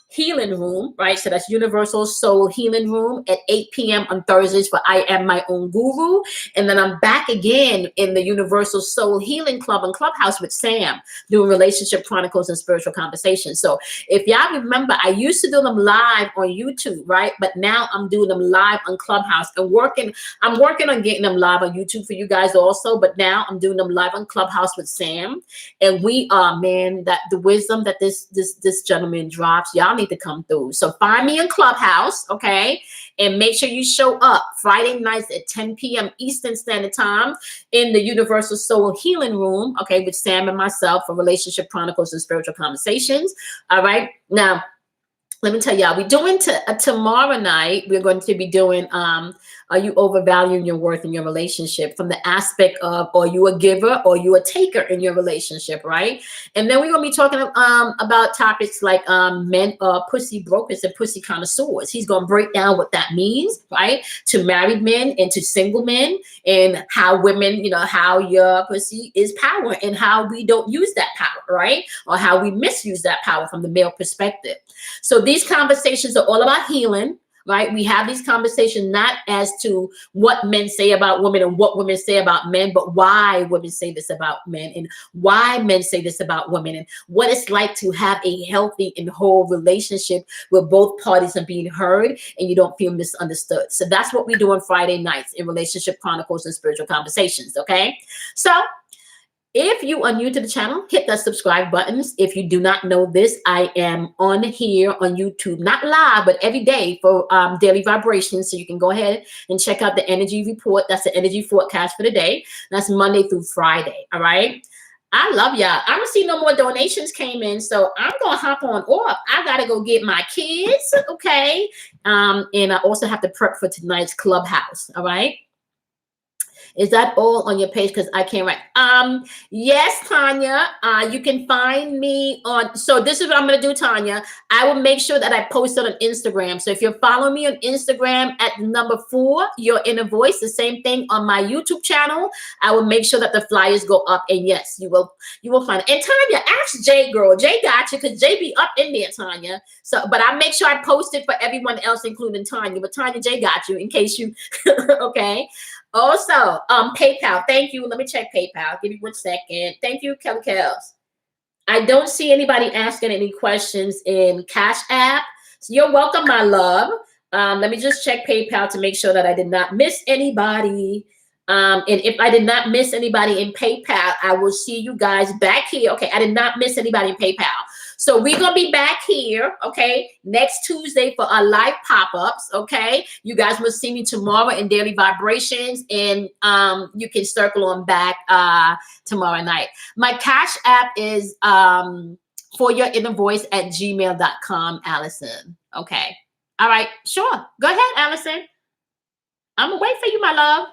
Healing Room, right? So that's Universal Soul Healing Room at 8 p.m. on Thursdays for I Am My Own Guru. And then I'm back again in the Universal Soul Healing Club and Clubhouse with Sam, doing relationship chronicles and spiritual conversations. So if y'all remember, I used to do them live on YouTube, right? But now I'm doing them live on Clubhouse and I'm working on getting them live on YouTube for you guys also. But now I'm doing them live on Clubhouse with Sam. And we are, man, that the wisdom that this gentleman drops, y'all need to come through. So find me in Clubhouse, okay? And make sure you show up Friday nights at 10 p.m. Eastern Standard Time in the Universal Soul Healing Room, okay, with Sam and myself for relationship chronicles and spiritual conversations. All right. Now, let me tell y'all, we're doing tomorrow night, we're going to be doing are you overvaluing your worth in your relationship, from the aspect of, are you a giver or you a taker in your relationship, right? And then we're going to be talking about topics like men are pussy brokers and pussy connoisseurs. He's going to break down what that means, right? To married men and to single men, and how women, you know, how your pussy is power and how we don't use that power, right? Or how we misuse that power from the male perspective. So these conversations are all about healing, right? We have these conversations not as to what men say about women and what women say about men, but why women say this about men and why men say this about women, and what it's like to have a healthy and whole relationship where both parties are being heard and you don't feel misunderstood. So that's what we do on Friday nights in Relationship Chronicles and Spiritual Conversations, okay? So if you are new to the channel, hit the subscribe buttons. If you do not know this, I am on here on YouTube, not live, but every day for daily vibrations. So you can go ahead and check out the energy report. That's the energy forecast for the day. That's Monday through Friday. All right. I love y'all. I don't see no more donations came in, so I'm going to hop on off. I got to go get my kids. Okay. And I also have to prep for tonight's Clubhouse. All right. Is that all on your page? Because I can't write. Yes, Tanya. You can find me on. So this is what I'm going to do, Tanya. I will make sure that I post it on Instagram. So if you're following me on Instagram at number 4, Your Inner Voice, the same thing on my YouTube channel. I will make sure that the flyers go up. And yes, you will find it. And Tanya, ask Jay, girl. Jay got you, because Jay be up in there, Tanya. So, but I make sure I post it for everyone else, including Tanya. But Tanya, Jay got you in case you. Okay. Also, PayPal. Thank you. Let me check PayPal. Give me 1 second. Thank you, Kelly Kells. I don't see anybody asking any questions in Cash App. So you're welcome, my love. Let me just check PayPal to make sure that I did not miss anybody. And if I did not miss anybody in PayPal, I will see you guys back here. Okay, I did not miss anybody in PayPal. So we're going to be back here, okay, next Tuesday for our live pop-ups, okay? You guys will see me tomorrow in Daily Vibrations, and you can circle on back tomorrow night. My Cash App is for your inner voice at gmail.com, Allison. Okay. All right. Sure. Go ahead, Allison. I'm going to wait for you, my love.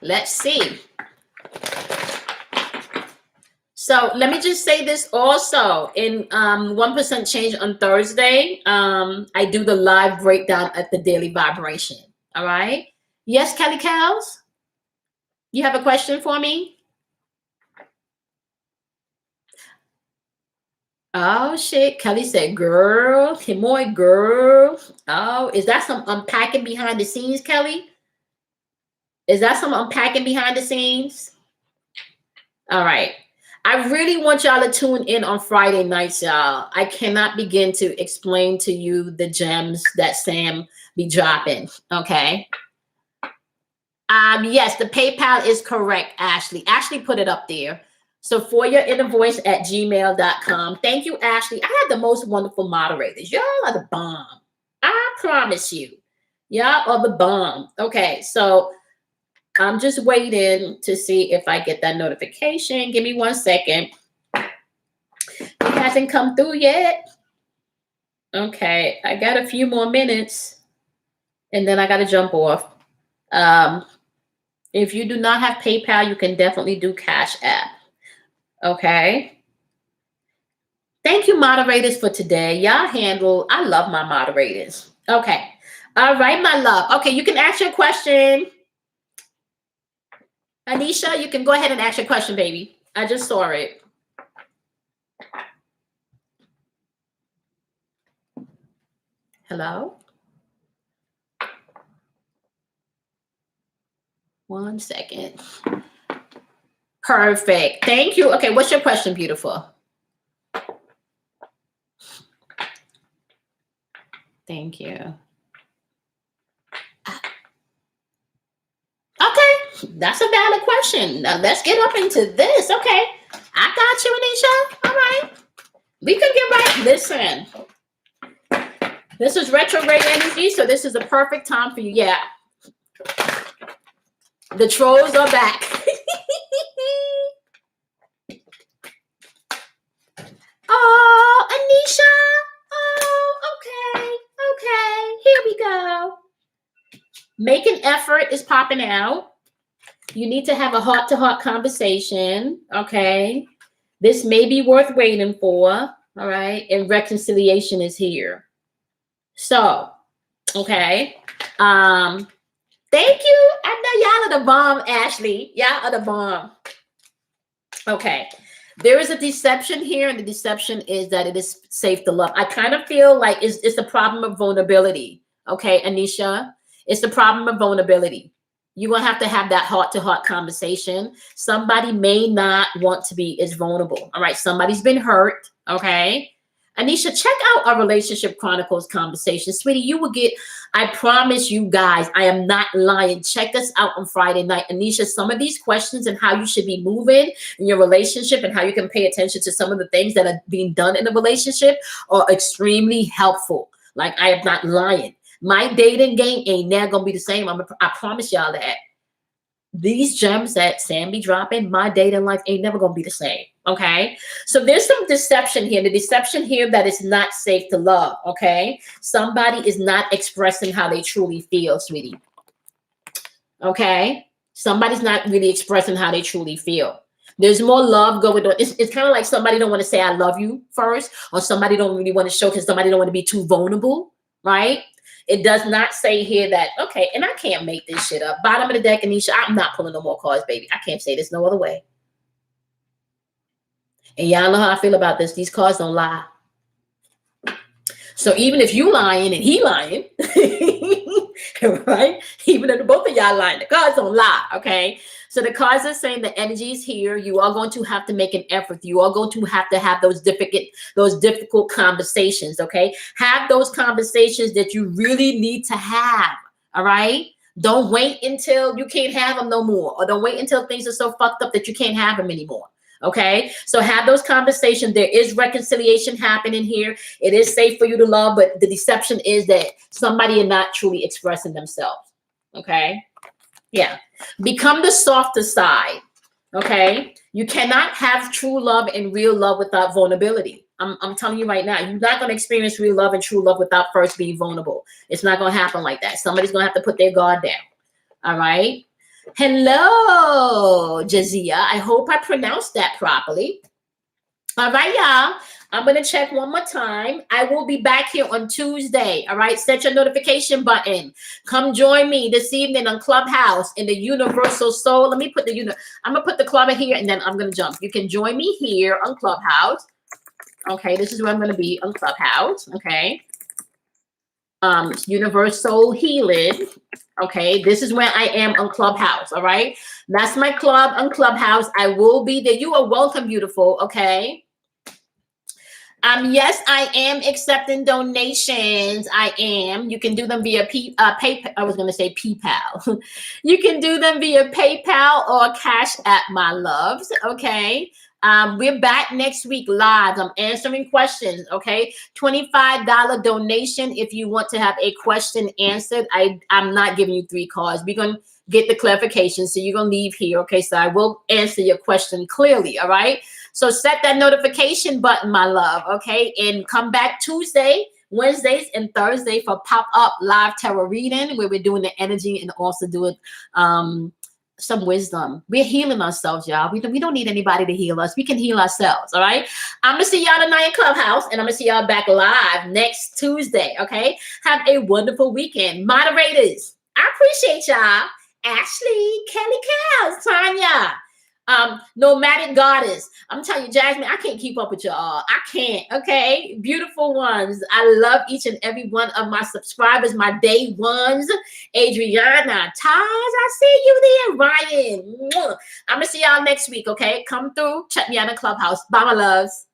Let's see. So let me just say this also. In 1% Change on Thursday, I do the live breakdown at the daily vibration. All right. Yes, Kelly Cows, you have a question for me? Oh shit. Kelly said, girl, Kimoy, girl. Oh, is that some unpacking behind the scenes, Kelly? Is that some unpacking behind the scenes? All right. I really want y'all to tune in on Friday nights, y'all. I cannot begin to explain to you the gems that Sam be dropping. Okay. Yes, the PayPal is correct, Ashley. Ashley put it up there. So for your inner voice at gmail.com. Thank you, Ashley. I had the most wonderful moderators. Y'all are the bomb. I promise you. Y'all are the bomb. Okay, so I'm just waiting to see if I get that notification. Give me 1 second. It hasn't come through yet. Okay, I got a few more minutes and then I got to jump off. If you do not have PayPal, you can definitely do Cash App. Okay. Thank you, moderators, for today. Y'all handle, I love my moderators. Okay. All right, my love. Okay, you can ask your question. Anisha, you can go ahead and ask your question, baby. I just saw it. Hello? 1 second. Perfect. Thank you. Okay, what's your question, beautiful? Thank you. Okay, that's a valid question. Now let's get up into this. Okay, I got you, Anisha. All right, we can get right. Listen, this is retrograde energy, so this is the perfect time for you. Yeah, the trolls are back. Oh, Anisha. Oh, okay. Here we go. Make an effort is popping out. You need to have a heart-to-heart conversation. Okay, this may be worth waiting for. All right, and reconciliation is here. So, okay. Thank you. I know y'all are the bomb, Ashley. Y'all are the bomb. Okay. There is a deception here, and the deception is that it is safe to love. I kind of feel like it's the problem of vulnerability. Okay, Anisha, it's the problem of vulnerability. You're going to have that heart-to-heart conversation. Somebody may not want to be as vulnerable. All right, somebody's been hurt. Okay. Anisha, check out our Relationship Chronicles conversation. Sweetie, you will get, I promise you guys, I am not lying. Check us out on Friday night. Anisha, some of these questions and how you should be moving in your relationship and how you can pay attention to some of the things that are being done in the relationship are extremely helpful. Like, I am not lying. My dating game ain't never going to be the same. I promise y'all that. These gems that Sam be dropping, my dating life ain't never going to be the same. Okay. So there's some deception here. The deception here that it's not safe to love. Okay. Somebody is not expressing how they truly feel, sweetie. Okay. Somebody's not really expressing how they truly feel. There's more love going on. It's kind of like somebody don't want to say I love you first, or somebody don't really want to show because somebody don't want to be too vulnerable. Right. It does not say here that, okay, and I can't make this shit up. Bottom of the deck, Anisha, I'm not pulling no more cards, baby. I can't say this no other way. And y'all know how I feel about this. These cards don't lie. So even if you lying and he lying, right? Even if both of y'all lying, the cards don't lie, okay? So the cards are saying the energy is here. You are going to have to make an effort. You are going to have those difficult conversations, okay? Have those conversations that you really need to have, all right? Don't wait until you can't have them no more, or don't wait until things are so fucked up that you can't have them anymore. Okay, so have those conversations. There is reconciliation happening here. It is safe for you to love, but the deception is that somebody is not truly expressing themselves. Okay, yeah. Become the softer side. Okay, you cannot have true love and real love without vulnerability. I'm telling you right now, you're not going to experience real love and true love without first being vulnerable. It's not going to happen like that. Somebody's going to have to put their guard down. All right. Hello, Jazia. I hope I pronounced that properly. All right, y'all. I'm going to check one more time. I will be back here on Tuesday. All right. Set your notification button. Come join me this evening on Clubhouse in the Universal Soul. Let me put I'm going to put the club in here and then I'm going to jump. You can join me here on Clubhouse. Okay. This is where I'm going to be on Clubhouse. Okay. Universal Healing. Okay. This is where I am on Clubhouse. All right. That's my club on Clubhouse. I will be there. You are welcome, beautiful. Okay. Yes, I am accepting donations. I am. You can do them via PayPal. I was going to say PayPal. You can do them via PayPal or Cash App, my loves. Okay. We're back next week live. I'm answering questions. Okay. $25 donation if you want to have a question answered. I'm not giving you 3 cards. We're going to get the clarification. So you're going to leave here. Okay. So I will answer your question clearly. All right. So set that notification button, my love, okay? And come back Tuesday, Wednesdays, and Thursday for pop-up live tarot reading where we're doing the energy and also doing some wisdom. We're healing ourselves, y'all. We don't need anybody to heal us. We can heal ourselves, all right? I'm going to see y'all tonight in Clubhouse, and I'm going to see y'all back live next Tuesday, okay? Have a wonderful weekend. Moderators, I appreciate y'all. Ashley, Kelly Cows, Tanya. Nomadic Goddess. I'm telling you, Jasmine, I can't keep up with y'all. I can't. Okay. Beautiful ones. I love each and every one of my subscribers, my day ones. Adriana, Taz, I see you there. Ryan. Mwah. I'm going to see y'all next week. Okay. Come through. Check me out in the Clubhouse. Bye, my loves.